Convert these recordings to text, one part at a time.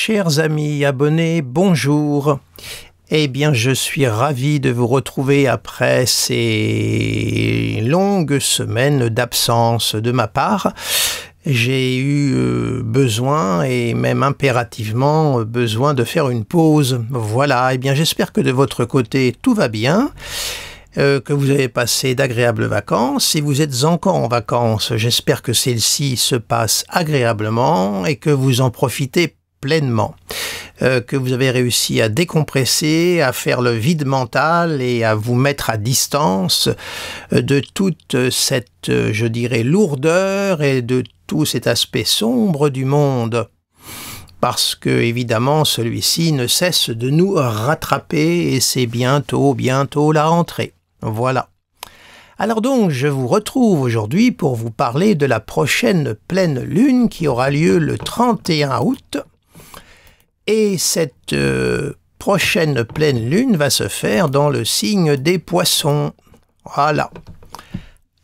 chers amis abonnés, bonjour. Eh bien, je suis ravi de vous retrouver après ces longues semaines d'absence de ma part. J'ai eu besoin, et même impérativement besoin de faire une pause. Voilà, eh bien j'espère que de votre côté tout va bien, que vous avez passé d'agréables vacances. Si vous êtes encore en vacances, j'espère que celles-ci se passent agréablement et que vous en profitez pleinement. Que vous avez réussi à décompresser, à faire le vide mental et à vous mettre à distance de toute cette, je dirais, lourdeur et de tout cet aspect sombre du monde. Parce que, évidemment, celui-ci ne cesse de nous rattraper et c'est bientôt la rentrée. Voilà. Alors donc, je vous retrouve aujourd'hui pour vous parler de la prochaine pleine lune qui aura lieu le 31 août. Et cette prochaine pleine lune va se faire dans le signe des Poissons. Voilà.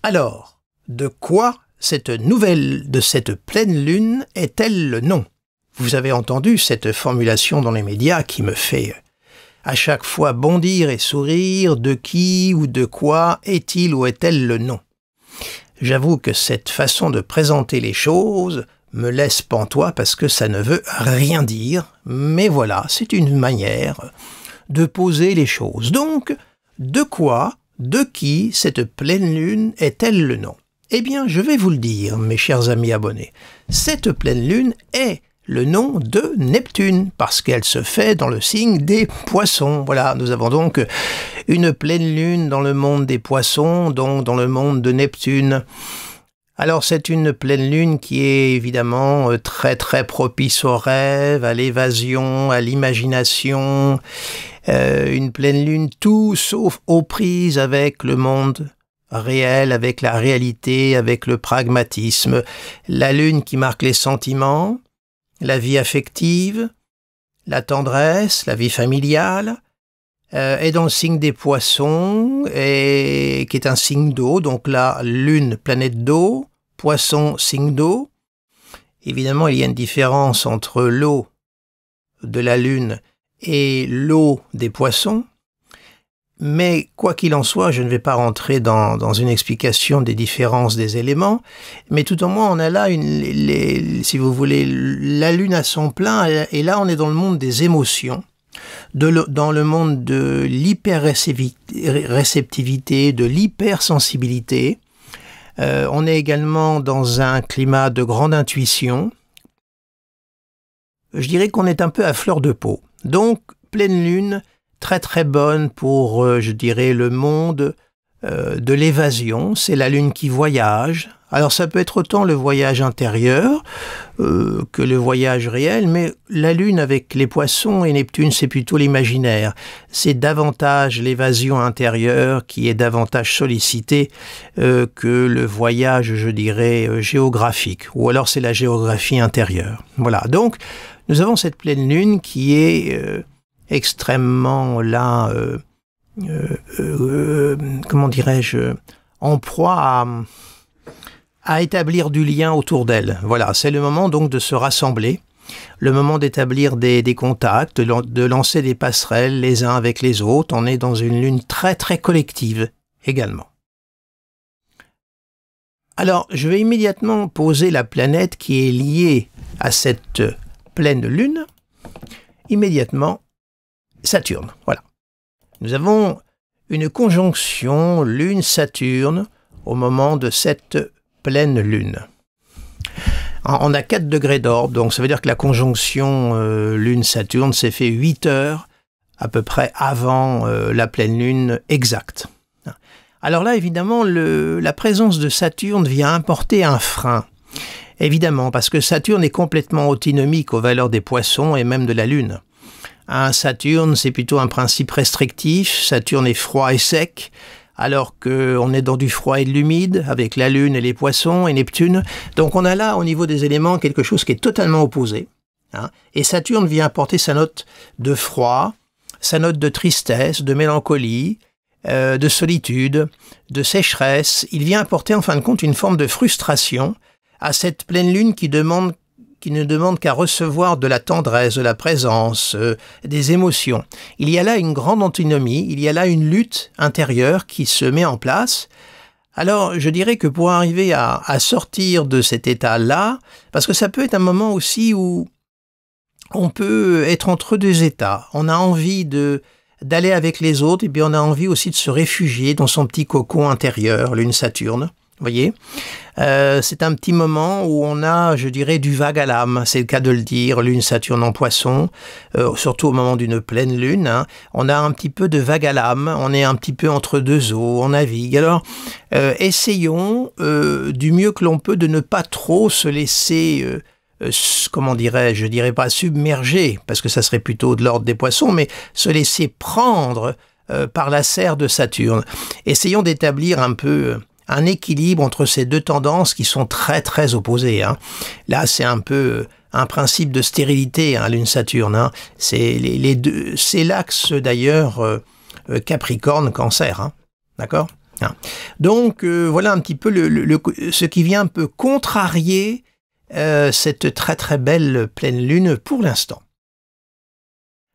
Alors, de quoi cette nouvelle de cette pleine lune est-elle le nom? Vous avez entendu cette formulation dans les médias qui me fait à chaque fois bondir et sourire. De qui ou de quoi est-il ou est-elle le nom? J'avoue que cette façon de présenter les choses me laisse pantois parce que ça ne veut rien dire, mais voilà, c'est une manière de poser les choses. Donc, de quoi, de qui cette pleine lune est-elle le nom? Eh bien, je vais vous le dire, mes chers amis abonnés. Cette pleine lune est le nom de Neptune, parce qu'elle se fait dans le signe des Poissons. Voilà, nous avons donc une pleine lune dans le monde des Poissons, donc dans le monde de Neptune. Alors c'est une pleine lune qui est évidemment très propice aux rêves, à l'évasion, à l'imagination. Une pleine lune tout sauf aux prises avec le monde réel, avec la réalité, avec le pragmatisme. La lune qui marque les sentiments, la vie affective, la tendresse, la vie familiale, est dans le signe des Poissons, et qui est un signe d'eau. Donc la lune, planète d'eau, Poisson, signe d'eau. Évidemment, il y a une différence entre l'eau de la lune et l'eau des Poissons. Mais quoi qu'il en soit, je ne vais pas rentrer dans une explication des différences des éléments, mais tout au moins on a là, si vous voulez, la lune à son plein, et là on est dans le monde des émotions, dans le monde de l'hyperréceptivité, de l'hypersensibilité. On est également dans un climat de grande intuition. Je dirais qu'on est un peu à fleur de peau. Donc, pleine lune, très bonne pour, je dirais, le monde de l'évasion. C'est la lune qui voyage. Alors ça peut être autant le voyage intérieur que le voyage réel, mais la lune avec les Poissons et Neptune, c'est plutôt l'imaginaire. C'est davantage l'évasion intérieure qui est davantage sollicitée que le voyage, je dirais, géographique. Ou alors c'est la géographie intérieure. Voilà, donc nous avons cette pleine lune qui est extrêmement là, comment dirais-je, en proie à établir du lien autour d'elle. Voilà, c'est le moment donc de se rassembler, le moment d'établir des contacts, de lancer des passerelles les uns avec les autres. On est dans une lune très collective également. Alors, je vais immédiatement poser la planète qui est liée à cette pleine lune. Immédiatement, Saturne, voilà. Nous avons une conjonction Lune-Saturne au moment de cette pleine lune. On a 4 degrés d'orbe, donc ça veut dire que la conjonction Lune-Saturne s'est fait 8 heures à peu près avant la pleine lune exacte. Alors là, évidemment, la présence de Saturne vient apporter un frein. Évidemment, parce que Saturne est complètement antinomique aux valeurs des Poissons et même de la Lune. Saturne, c'est plutôt un principe restrictif. Saturne est froid et sec, alors qu'on est dans du froid et de l'humide, avec la Lune et les Poissons et Neptune. Donc on a là, au niveau des éléments, quelque chose qui est totalement opposé. Et Saturne vient apporter sa note de froid, sa note de tristesse, de mélancolie, de solitude, de sécheresse. Il vient apporter en fin de compte une forme de frustration à cette pleine lune qui demande qui ne demande qu'à recevoir de la tendresse, de la présence, des émotions. Il y a là une grande antinomie, il y a là une lutte intérieure qui se met en place. Alors, je dirais que pour arriver à sortir de cet état-là, parce que ça peut être un moment aussi où on peut être entre deux états. On a envie d'aller avec les autres, et puis on a envie aussi de se réfugier dans son petit cocon intérieur, Lune Saturne. Vous voyez, c'est un petit moment où on a, je dirais, du vague à l'âme, c'est le cas de le dire, Lune Saturne en Poisson, surtout au moment d'une pleine lune, hein, on a un petit peu de vague à l'âme, on est un petit peu entre deux eaux, on navigue. Alors, essayons du mieux que l'on peut de ne pas trop se laisser... comment dirais-je, je dirais pas submerger, parce que ça serait plutôt de l'ordre des poissons, mais se laisser prendre par la serre de Saturne. Essayons d'établir un peu un équilibre entre ces deux tendances qui sont très très opposées. Hein. Là, c'est un peu un principe de stérilité, hein, Lune-Saturne. Hein. C'est les deux, c'est l'axe d'ailleurs Capricorne-Cancer. Hein. D'accord ? Hein. Donc voilà un petit peu ce qui vient un peu contrarier cette très très belle pleine lune pour l'instant.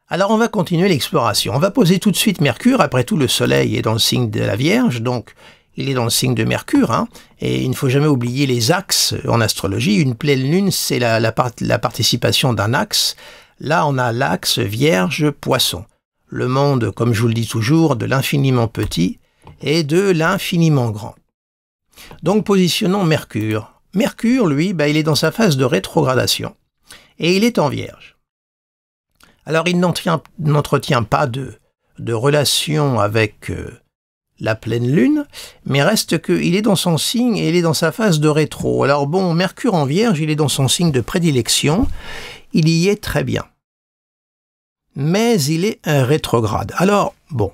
Alors on va continuer l'exploration. On va poser tout de suite Mercure. Après tout, le Soleil est dans le signe de la Vierge, donc il est dans le signe de Mercure. Hein, et il ne faut jamais oublier les axes en astrologie. Une pleine lune, c'est la participation d'un axe. Là, on a l'axe Vierge-Poisson. Le monde, comme je vous le dis toujours, de l'infiniment petit et de l'infiniment grand. Donc positionnons Mercure. Mercure, lui, il est dans sa phase de rétrogradation et il est en Vierge. Alors, il n'entretient pas de relation avec la pleine lune, mais reste qu'il est dans son signe et il est dans sa phase de rétro. Alors bon, Mercure en Vierge, il est dans son signe de prédilection, il y est très bien. Mais il est un rétrograde. Alors, bon,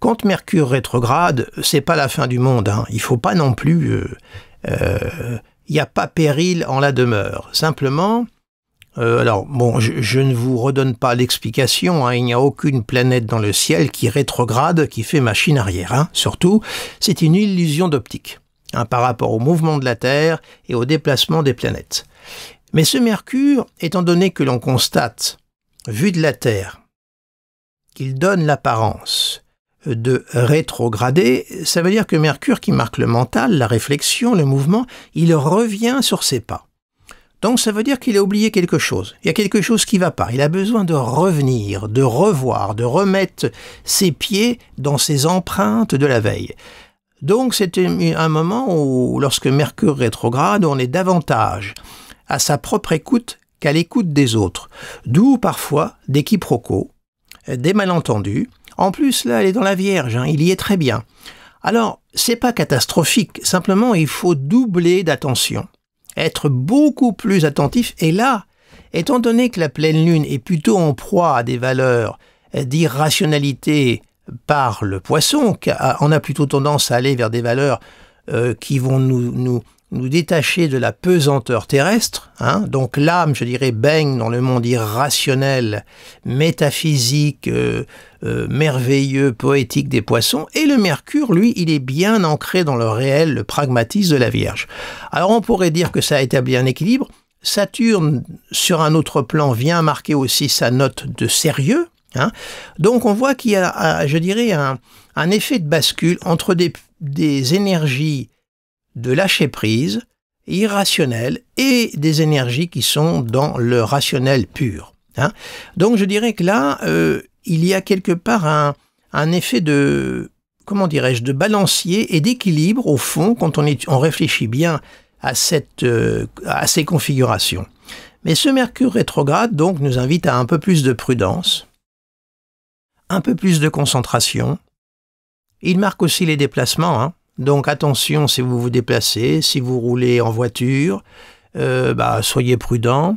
quand Mercure rétrograde, c'est pas la fin du monde, hein. Il faut pas non plus... il n'y a pas péril en la demeure. Simplement, alors bon, je ne vous redonne pas l'explication, hein, il n'y a aucune planète dans le ciel qui rétrograde, qui fait machine arrière. Hein. Surtout, c'est une illusion d'optique, hein, par rapport au mouvement de la Terre et au déplacement des planètes. Mais ce Mercure, étant donné que l'on constate, vu de la Terre, qu'il donne l'apparence de rétrograder, ça veut dire que Mercure, qui marque le mental, la réflexion, le mouvement, il revient sur ses pas. Donc ça veut dire qu'il a oublié quelque chose. Il y a quelque chose qui ne va pas. Il a besoin de revenir, de revoir, de remettre ses pieds dans ses empreintes de la veille. Donc c'est un moment où, lorsque Mercure rétrograde, on est davantage à sa propre écoute qu'à l'écoute des autres. D'où parfois des quiproquos, des malentendus. En plus, là, elle est dans la Vierge, hein, il y est très bien. Alors, c'est pas catastrophique, simplement il faut doubler d'attention, être beaucoup plus attentif. Et là, étant donné que la pleine lune est plutôt en proie à des valeurs d'irrationalité par le Poisson, on a plutôt tendance à aller vers des valeurs qui vont nous détacher de la pesanteur terrestre, hein. Donc l'âme, je dirais, baigne dans le monde irrationnel, métaphysique, merveilleux, poétique des Poissons, et le Mercure, lui, il est bien ancré dans le réel, le pragmatisme de la Vierge. Alors on pourrait dire que ça a établi un équilibre. Saturne, sur un autre plan, vient marquer aussi sa note de sérieux, hein. Donc on voit qu'il y a, je dirais, un effet de bascule entre des énergies de lâcher prise, irrationnel, et des énergies qui sont dans le rationnel pur. Hein. Donc je dirais que là, il y a quelque part un effet de, comment dirais-je, de balancier et d'équilibre au fond quand on réfléchit bien à ces configurations. Mais ce Mercure rétrograde donc nous invite à un peu plus de prudence, un peu plus de concentration. Il marque aussi les déplacements, hein. Donc attention si vous vous déplacez, si vous roulez en voiture, soyez prudent.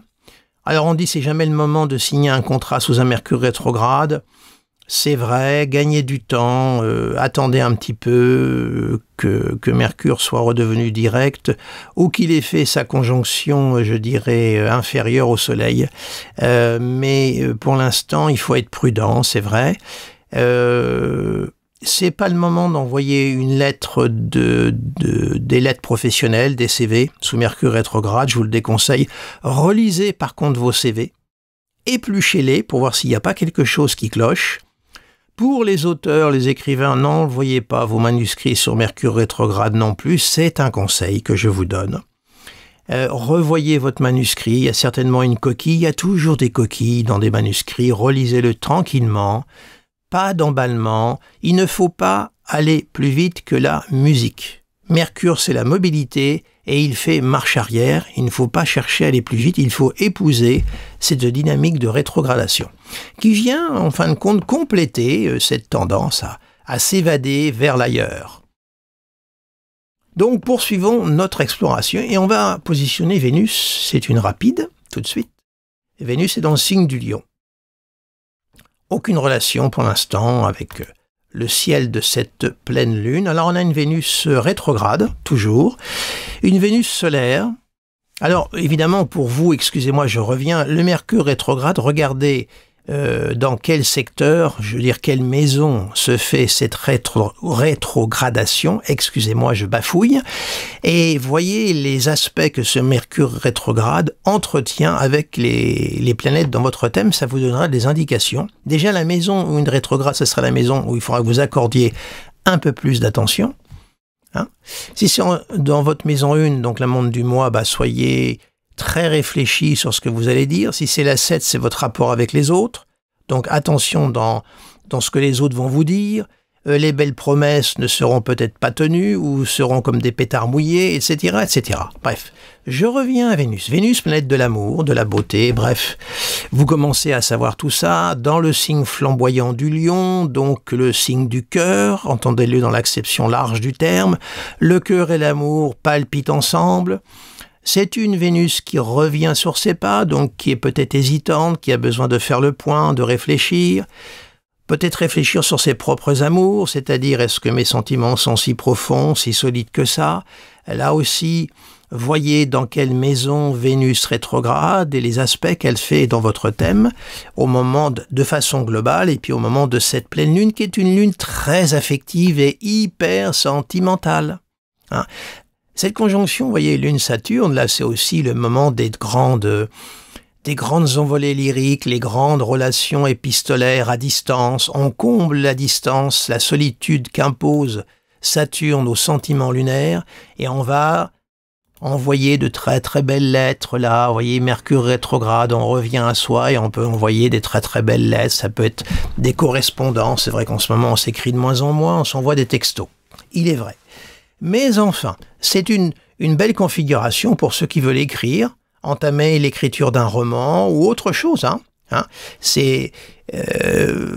Alors on dit c'est jamais le moment de signer un contrat sous un Mercure rétrograde. C'est vrai, gagnez du temps, attendez un petit peu que Mercure soit redevenu direct ou qu'il ait fait sa conjonction, je dirais, inférieure au Soleil. Mais pour l'instant, il faut être prudent, c'est vrai. c'est pas le moment d'envoyer une lettre des lettres professionnelles, des CV, sous Mercure rétrograde, je vous le déconseille. Relisez par contre vos CV, épluchez-les pour voir s'il n'y a pas quelque chose qui cloche. Pour les auteurs, les écrivains, n'envoyez pas vos manuscrits sur Mercure rétrograde non plus, c'est un conseil que je vous donne. Revoyez votre manuscrit, il y a certainement une coquille, il y a toujours des coquilles dans des manuscrits, relisez-le tranquillement, pas d'emballement, il ne faut pas aller plus vite que la musique. Mercure, c'est la mobilité et il fait marche arrière, il ne faut pas chercher à aller plus vite, il faut épouser cette dynamique de rétrogradation qui vient en fin de compte compléter cette tendance à s'évader vers l'ailleurs. Donc poursuivons notre exploration et on va positionner Vénus, c'est une rapide, tout de suite. Vénus est dans le signe du Lion. Aucune relation pour l'instant avec le ciel de cette pleine lune. Alors on a une Vénus rétrograde, toujours, une Vénus solaire. Alors évidemment pour vous, excusez-moi je reviens, le Mercure rétrograde, regardez dans quel secteur, je veux dire quelle maison se fait cette rétrogradation, excusez-moi je bafouille, et voyez les aspects que ce Mercure rétrograde entretient avec les planètes dans votre thème, ça vous donnera des indications. Déjà la maison où une rétrograde, ce sera la maison où il faudra que vous accordiez un peu plus d'attention. Hein. Si c'est dans votre maison 1, donc la montre du mois, bah soyez très réfléchi sur ce que vous allez dire. Si c'est la 7, c'est votre rapport avec les autres. Donc attention dans ce que les autres vont vous dire. Les belles promesses ne seront peut-être pas tenues ou seront comme des pétards mouillés, etc., etc. Bref, je reviens à Vénus. Vénus, planète de l'amour, de la beauté, bref. Vous commencez à savoir tout ça dans le signe flamboyant du Lion, donc le signe du cœur, entendez-le dans l'acception large du terme. Le cœur et l'amour palpitent ensemble. C'est une Vénus qui revient sur ses pas, donc qui est peut-être hésitante, qui a besoin de faire le point, de réfléchir. Peut-être réfléchir sur ses propres amours, c'est-à-dire est-ce que mes sentiments sont si profonds, si solides que ça. Là aussi, voyez dans quelle maison Vénus rétrograde et les aspects qu'elle fait dans votre thème au moment de façon globale et puis au moment de cette pleine lune qui est une lune très affective et hyper sentimentale. Hein. Cette conjonction, vous voyez, Lune-Saturne, là c'est aussi le moment des grandes envolées lyriques, les grandes relations épistolaires à distance. On comble la distance, la solitude qu'impose Saturne aux sentiments lunaires et on va envoyer de très très belles lettres là. Vous voyez, Mercure rétrograde, on revient à soi et on peut envoyer des très très belles lettres. Ça peut être des correspondances. C'est vrai qu'en ce moment on s'écrit de moins en moins, on s'envoie des textos. Il est vrai. Mais enfin, c'est une belle configuration pour ceux qui veulent écrire, entamer l'écriture d'un roman ou autre chose.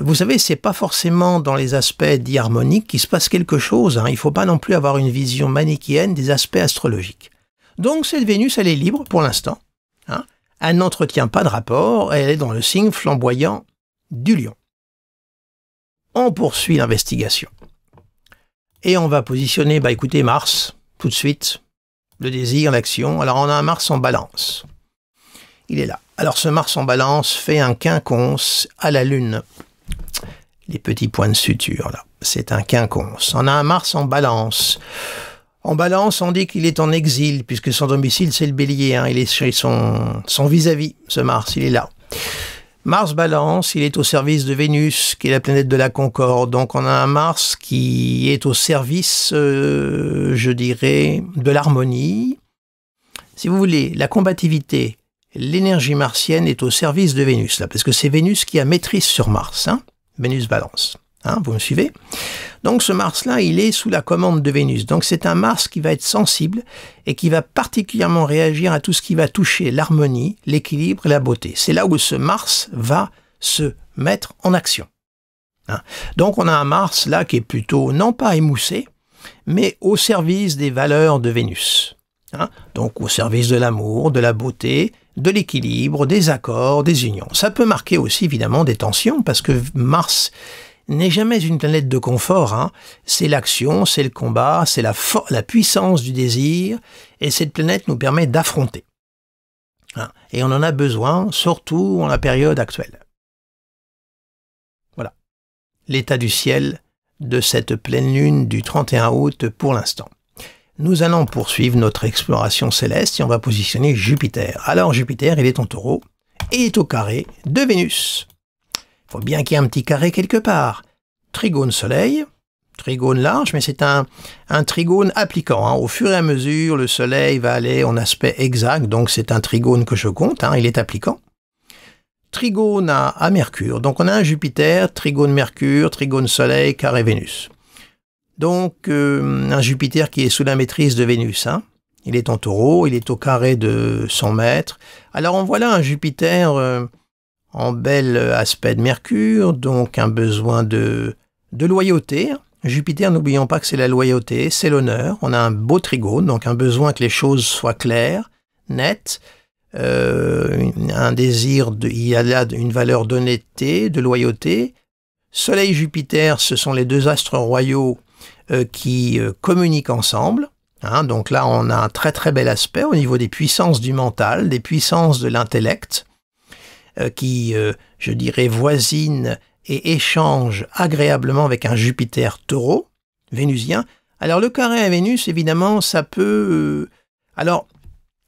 Vous savez, c'est pas forcément dans les aspects dits harmoniques qu'il se passe quelque chose. Il ne faut pas non plus avoir une vision manichéenne des aspects astrologiques. Donc cette Vénus, elle est libre pour l'instant. Elle n'entretient pas de rapport, elle est dans le signe flamboyant du Lion. On poursuit l'investigation. Et on va positionner, écoutez, Mars, tout de suite, le désir, l'action. Alors on a un Mars en balance. Il est là. Alors ce Mars en balance fait un quinconce à la Lune. Les petits points de suture, là. C'est un quinconce. On a un Mars en balance. En balance, on dit qu'il est en exil, puisque son domicile, c'est le Bélier. Il est chez son vis-à-vis, ce Mars, il est là. Mars balance, il est au service de Vénus, qui est la planète de la concorde. Donc on a un Mars qui est au service, je dirais, de l'harmonie. Si vous voulez, la combativité, l'énergie martienne est au service de Vénus, là, parce que c'est Vénus qui a maîtrise sur Mars. Vénus balance. Vous me suivez? Donc ce Mars-là, il est sous la commande de Vénus. Donc c'est un Mars qui va être sensible et qui va particulièrement réagir à tout ce qui va toucher l'harmonie, l'équilibre et la beauté. C'est là où ce Mars va se mettre en action. Donc on a un Mars là qui est plutôt, non pas émoussé, mais au service des valeurs de Vénus. Donc au service de l'amour, de la beauté, de l'équilibre, des accords, des unions. Ça peut marquer aussi évidemment des tensions parce que Mars n'est jamais une planète de confort. C'est l'action, c'est le combat, c'est la puissance du désir, et cette planète nous permet d'affronter. Et on en a besoin, surtout en la période actuelle. Voilà. L'état du ciel de cette pleine lune du 31 août pour l'instant. Nous allons poursuivre notre exploration céleste et on va positionner Jupiter. Alors Jupiter, il est en Taureau et il est au carré de Vénus. Il faut bien qu'il y ait un petit carré quelque part. Trigone Soleil, trigone large, mais c'est un trigone appliquant. Au fur et à mesure, le Soleil va aller en aspect exact, donc c'est un trigone que je compte, il est appliquant. Trigone à Mercure, donc on a un Jupiter, trigone Mercure, trigone Soleil, carré Vénus. Donc un Jupiter qui est sous la maîtrise de Vénus. Il est en Taureau, il est au carré de son maître. Alors en voilà un Jupiter en bel aspect de Mercure, donc un besoin de loyauté. Jupiter, n'oublions pas que c'est la loyauté, c'est l'honneur. On a un beau trigone, donc un besoin que les choses soient claires, nettes. Un désir, il y a là une valeur d'honnêteté, de loyauté. Soleil-Jupiter, ce sont les deux astres royaux qui communiquent ensemble. Donc là, on a un très très bel aspect au niveau des puissances du mental, des puissances de l'intellect, qui, je dirais, voisinent et échangent agréablement avec un Jupiter Taureau, vénusien. Alors le carré à Vénus, évidemment, ça peut... Alors,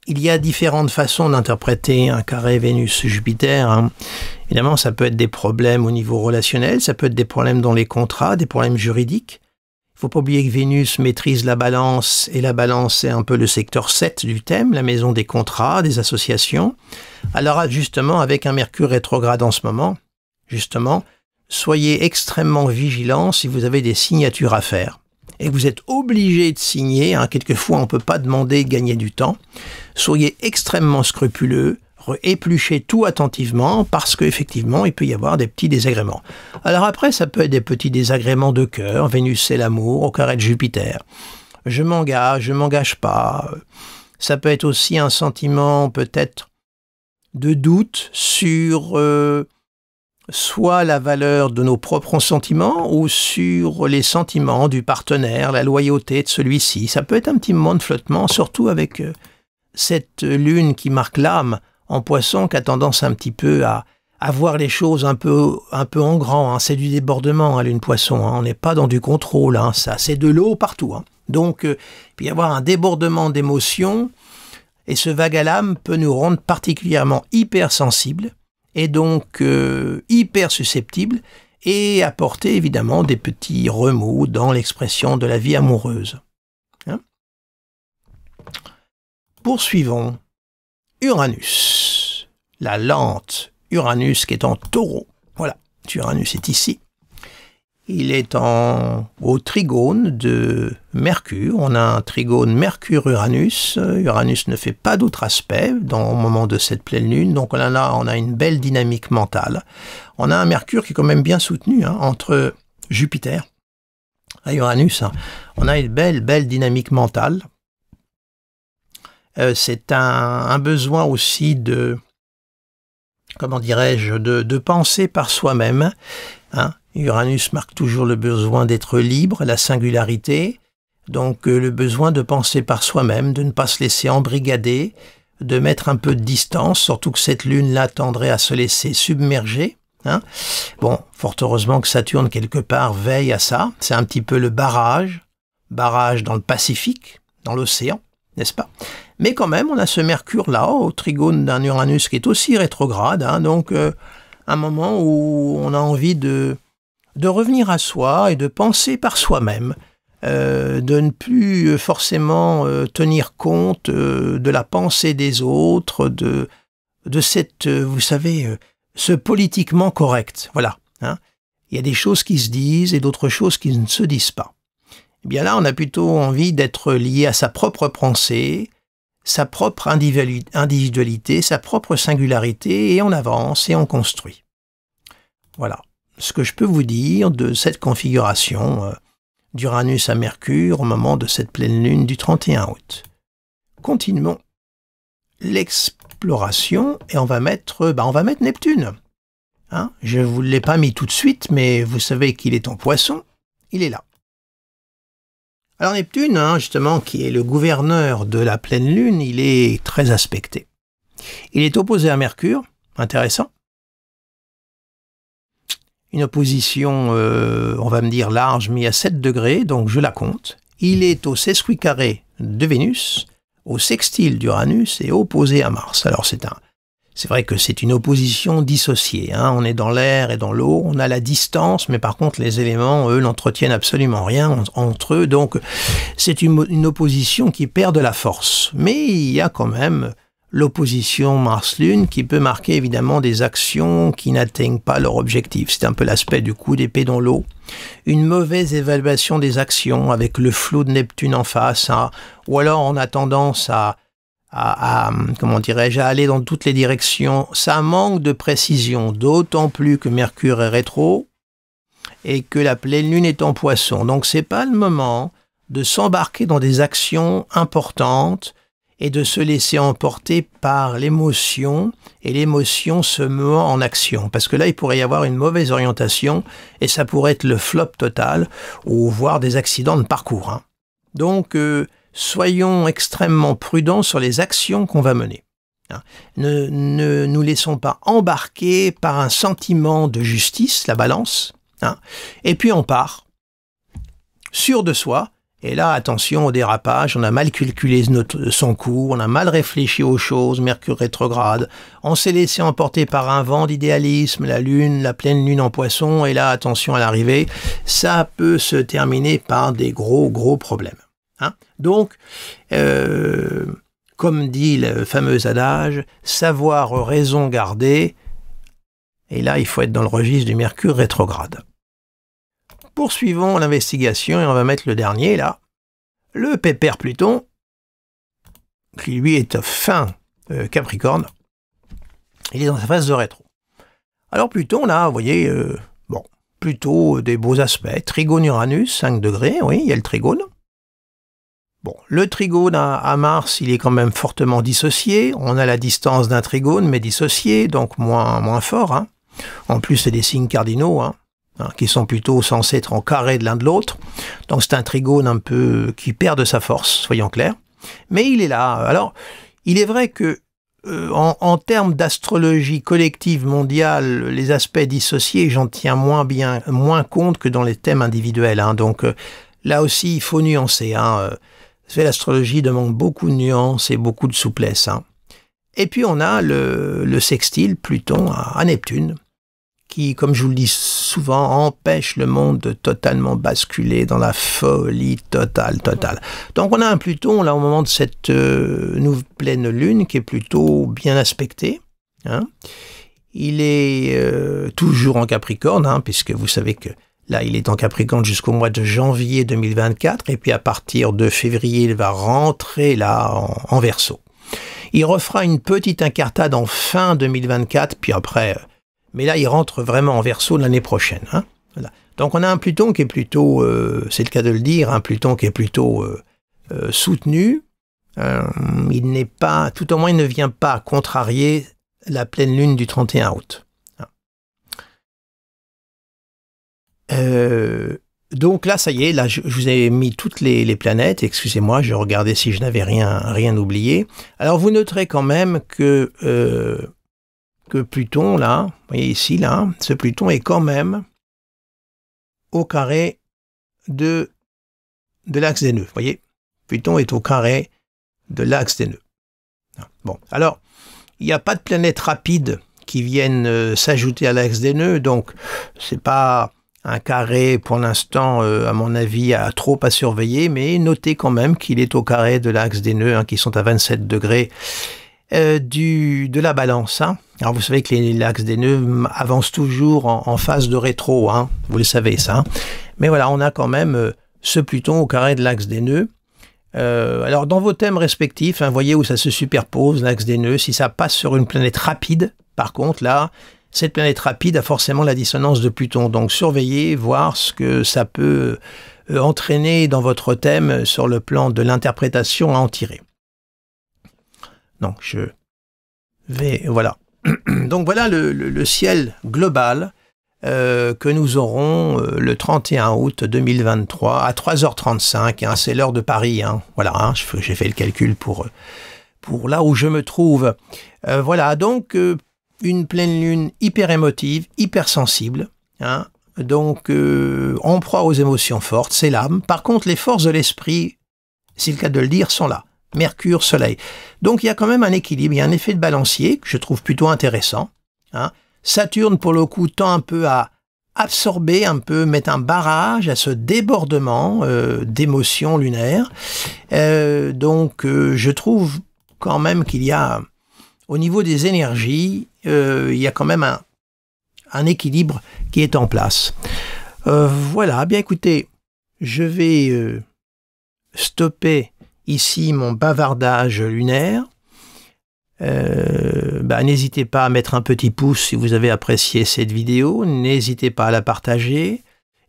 il y a différentes façons d'interpréter un carré Vénus-Jupiter. Évidemment, ça peut être des problèmes au niveau relationnel, ça peut être des problèmes dans les contrats, des problèmes juridiques. Il ne faut pas oublier que Vénus maîtrise la balance, et la balance, c'est un peu le secteur 7 du thème, la maison des contrats, des associations. Alors, justement, avec un Mercure rétrograde en ce moment, justement, soyez extrêmement vigilants si vous avez des signatures à faire. Et que vous êtes obligé de signer, quelquefois on ne peut pas demander de gagner du temps. Soyez extrêmement scrupuleux, épluchez tout attentivement, parce qu'effectivement, il peut y avoir des petits désagréments. Alors après, ça peut être des petits désagréments de cœur. Vénus, c'est l'amour, au carré de Jupiter. Je m'engage pas. Ça peut être aussi un sentiment peut-être de doute sur... soit la valeur de nos propres sentiments ou sur les sentiments du partenaire, la loyauté de celui-ci. Ça peut être un petit moment de flottement, surtout avec cette lune qui marque l'âme en Poisson, qui a tendance un petit peu à voir les choses un peu en grand. C'est du débordement, la lune Poisson. On n'est pas dans du contrôle. C'est de l'eau partout. Donc, il peut y avoir un débordement d'émotions et ce vague à l'âme peut nous rendre particulièrement hypersensibles et donc hyper susceptible et apporter évidemment des petits remous dans l'expression de la vie amoureuse. Poursuivons. Uranus, la lente Uranus qui est en Taureau. Voilà, Uranus est ici. Il est au trigone de Mercure. On a un trigone Mercure-Uranus. Uranus ne fait pas d'autre aspect au moment de cette pleine lune. Donc on a une belle dynamique mentale. On a un Mercure qui est quand même bien soutenu entre Jupiter et Uranus. On a une belle dynamique mentale. C'est un besoin aussi de, comment dirais-je, de penser par soi-même. Uranus marque toujours le besoin d'être libre, la singularité, donc le besoin de penser par soi-même, de ne pas se laisser embrigader, de mettre un peu de distance, surtout que cette lune-là tendrait à se laisser submerger. Bon, fort heureusement que Saturne, quelque part, veille à ça. C'est un petit peu le barrage dans le Pacifique, dans l'océan, n'est-ce pas? Mais quand même, on a ce Mercure-là, au trigone d'un Uranus qui est aussi rétrograde, donc un moment où on a envie de revenir à soi et de penser par soi-même, de ne plus forcément tenir compte de la pensée des autres, de cette, vous savez, ce politiquement correct. Voilà. Il y a des choses qui se disent et d'autres choses qui ne se disent pas. Eh bien là, on a plutôt envie d'être lié à sa propre pensée, sa propre individualité, sa propre singularité, et on avance et on construit. Voilà ce que je peux vous dire de cette configuration d'Uranus à Mercure au moment de cette pleine lune du 31 août. Continuons l'exploration et on va mettre Neptune. Je ne vous l'ai pas mis tout de suite, mais vous savez qu'il est en Poisson, il est là. Alors Neptune, justement, qui est le gouverneur de la pleine lune, il est très aspecté. Il est opposé à Mercure, intéressant. une opposition, on va me dire large, mais à 7 degrés, donc je la compte. Il est au sesquicarré de Vénus, au sextile d'Uranus et opposé à Mars. Alors c'est vrai que c'est une opposition dissociée, hein. On est dans l'air et dans l'eau, on a la distance, mais par contre les éléments, eux, n'entretiennent absolument rien entre eux, donc c'est une opposition qui perd de la force. Mais il y a quand même l'opposition Mars-Lune qui peut marquer évidemment des actions qui n'atteignent pas leur objectif. C'est un peu l'aspect du coup d'épée dans l'eau. Une mauvaise évaluation des actions avec le flot de Neptune en face, hein, ou alors on a tendance à comment dirais-je, à aller dans toutes les directions. Ça manque de précision, d'autant plus que Mercure est rétro et que la pleine lune est en Poisson. Donc c'est pas le moment de s'embarquer dans des actions importantes et de se laisser emporter par l'émotion, et l'émotion se met en action. Parce que là, il pourrait y avoir une mauvaise orientation, et ça pourrait être le flop total, ou voire des accidents de parcours, hein. Donc, soyons extrêmement prudents sur les actions qu'on va mener. Ne nous laissons pas embarquer par un sentiment de justice, la balance, hein. Et puis on part, sûr de soi. Et là, attention au dérapage, on a mal calculé son cours, on a mal réfléchi aux choses, Mercure rétrograde, on s'est laissé emporter par un vent d'idéalisme, la lune, la pleine lune en Poisson, et là, attention à l'arrivée, ça peut se terminer par des gros problèmes, hein. Donc, comme dit le fameux adage, savoir raison garder, et là, il faut être dans le registre du Mercure rétrograde. Poursuivons l'investigation et on va mettre le dernier là, le pépère Pluton, qui lui est fin Capricorne, il est dans sa phase de rétro. Alors Pluton là, vous voyez, bon, plutôt des beaux aspects, trigone Uranus, 5 degrés, oui, il y a le trigone. Bon, le trigone à Mars, il est quand même fortement dissocié, on a la distance d'un trigone mais dissocié, donc moins fort, hein. En plus c'est des signes cardinaux, hein, qui sont plutôt censés être en carré de l'un de l'autre. Donc c'est un trigone un peu qui perd de sa force, soyons clairs. Mais il est là. Alors, il est vrai que en termes d'astrologie collective mondiale, les aspects dissociés, j'en tiens moins compte que dans les thèmes individuels, hein. Donc là aussi, il faut nuancer, hein. L'astrologie demande beaucoup de nuances et beaucoup de souplesse, hein. Et puis on a le sextile Pluton à Neptune, qui, comme je vous le dis souvent, empêche le monde de totalement basculer dans la folie totale. Donc on a un Pluton, là, au moment de cette nouvelle pleine lune, qui est plutôt bien aspecté, hein. Il est toujours en Capricorne, hein, puisque vous savez que là, il est en Capricorne jusqu'au mois de janvier 2024, et puis à partir de février, il va rentrer là en Verseau. Il refera une petite incartade en fin 2024, puis après... mais là, il rentre vraiment en Verseau l'année prochaine, hein. Voilà. Donc on a un Pluton qui est plutôt, c'est le cas de le dire, un Pluton qui est plutôt soutenu. Il n'est pas, tout au moins, il ne vient pas contrarier la pleine lune du 31 août. Donc là, ça y est, là, je vous ai mis toutes les planètes. Excusez-moi, je regardais si je n'avais rien oublié. Alors, vous noterez quand même que Pluton, là, vous voyez ici, là, ce Pluton est quand même au carré de l'axe des nœuds. Vous voyez, Pluton est au carré de l'axe des nœuds. Bon, alors, il n'y a pas de planètes rapides qui viennent s'ajouter à l'axe des nœuds, donc c'est pas un carré pour l'instant, à mon avis, trop à surveiller, mais notez quand même qu'il est au carré de l'axe des nœuds, hein, qui sont à 27 degrés de la balance, hein. Alors vous savez que l'axe des nœuds avance toujours en phase de rétro, hein, vous le savez ça, hein. Mais voilà, on a quand même ce Pluton au carré de l'axe des nœuds. Alors dans vos thèmes respectifs, hein, voyez où ça se superpose, l'axe des nœuds. Si ça passe sur une planète rapide, par contre là, cette planète rapide a forcément la dissonance de Pluton. Donc surveillez, voir ce que ça peut entraîner dans votre thème sur le plan de l'interprétation à en tirer. Donc je vais, voilà. Donc voilà le ciel global que nous aurons le 31 août 2023 à 3h35, hein, c'est l'heure de Paris, hein, voilà, hein, j'ai fait le calcul pour là où je me trouve. Voilà, donc une pleine lune hyper émotive, hyper sensible, hein. Donc, en proie aux émotions fortes, c'est l'âme. Par contre, les forces de l'esprit, c'est le cas de le dire, sont là. Mercure, Soleil. Donc, il y a quand même un équilibre, il y a un effet de balancier que je trouve plutôt intéressant, hein. Saturne, pour le coup, tend un peu à absorber, un peu mettre un barrage à ce débordement d'émotions lunaires. Donc, je trouve quand même qu'il y a, au niveau des énergies, il y a quand même un équilibre qui est en place. Voilà, bien écoutez, je vais stopper ici mon bavardage lunaire. N'hésitez pas à mettre un petit pouce si vous avez apprécié cette vidéo, n'hésitez pas à la partager,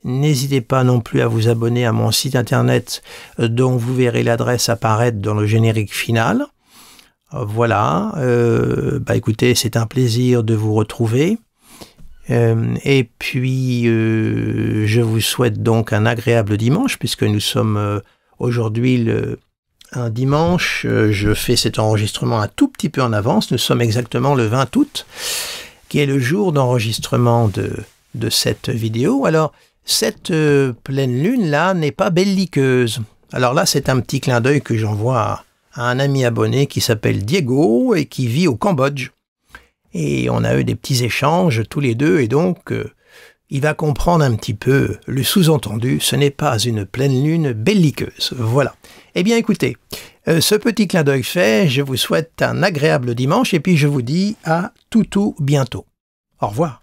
n'hésitez pas non plus à vous abonner à mon site internet dont vous verrez l'adresse apparaître dans le générique final. Voilà, écoutez, c'est un plaisir de vous retrouver. Et puis, je vous souhaite donc un agréable dimanche, puisque nous sommes aujourd'hui un dimanche. Je fais cet enregistrement un tout petit peu en avance. Nous sommes exactement le 20 août, qui est le jour d'enregistrement de cette vidéo. Alors, cette pleine lune-là n'est pas belliqueuse. Alors là, c'est un petit clin d'œil que j'envoie à un ami abonné qui s'appelle Diego et qui vit au Cambodge. Et on a eu des petits échanges tous les deux, et donc il va comprendre un petit peu le sous-entendu. Ce n'est pas une pleine lune belliqueuse. Voilà. Eh bien écoutez, ce petit clin d'œil fait, je vous souhaite un agréable dimanche, et puis je vous dis à tout bientôt. Au revoir.